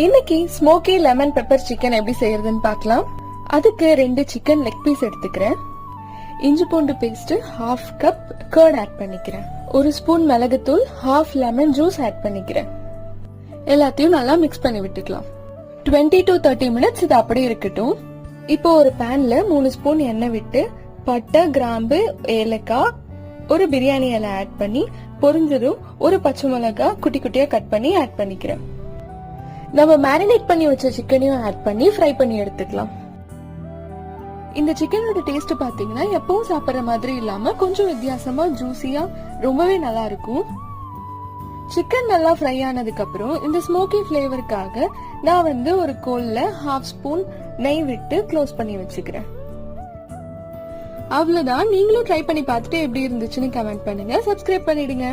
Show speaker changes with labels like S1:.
S1: இன்னைக்கு smoky lemon pepper chicken எப்படி செய்யறதுன்னு பார்க்கலாம். அதுக்கு 2 சிக்கன் லெக் பீஸ் எடுத்துக்கிறேன். இஞ்சி பூண்டு பேஸ்ட் 1/2 கப் கர்ட் ஆட் பண்ணிக்கிறேன். 1 ஸ்பூன் மிளகுத்தூள், 1/2 லெமன் ஜூஸ் ஆட் பண்ணிக்கிறேன். எல்லாத்தையும் நல்லா மிக்ஸ் பண்ணி விட்டுக்கலாம். 20 to 30 மினிட்ஸ் இது அப்படியே இருக்கட்டும். இப்போ ஒரு பேன்ல 3 ஸ்பூன் எண்ணெய் விட்டு பட்டை, கிராம்பு, ஏலக்காய், ஒரு பிரியாணி இலை ஆட் பண்ணி பொரிஞ்சதும் ஒரு பச்சை மிளகாய் குட்டி குட்டியா கட் பண்ணி ஆட் பண்ணிக்கிறேன். நம்ம மேரினேட் பண்ணி வச்ச சிக்கனையும் ஆட் பண்ணி ஃப்ரை பண்ணி எடுத்துக்கலாம். இந்த சிக்கனோட டேஸ்ட் பாத்தீங்கன்னா எப்பவும் சாப்பிடுற மாதிரி இல்லாம கொஞ்சம் வித்தியாசமா ஜூசியா ரொம்பவே நல்லா இருக்கும். சிக்கன் நல்லா ஃப்ரை ஆனதுக்கு அப்புறம் இந்த ஸ்மோக்கி ஃபிளேவருக்காக நான் ஒரு கோல்ல 1/2 ஸ்பூன் நெய் விட்டு க்ளோஸ் பண்ணி வச்சுக்கிறேன். அவ்வளவுதான். நீங்களும் ட்ரை பண்ணி பார்த்துட்டு எப்படி இருந்துச்சுன்னு கமெண்ட் பண்ணுங்க. சப்ஸ்கிரைப் பண்ணிடுங்க.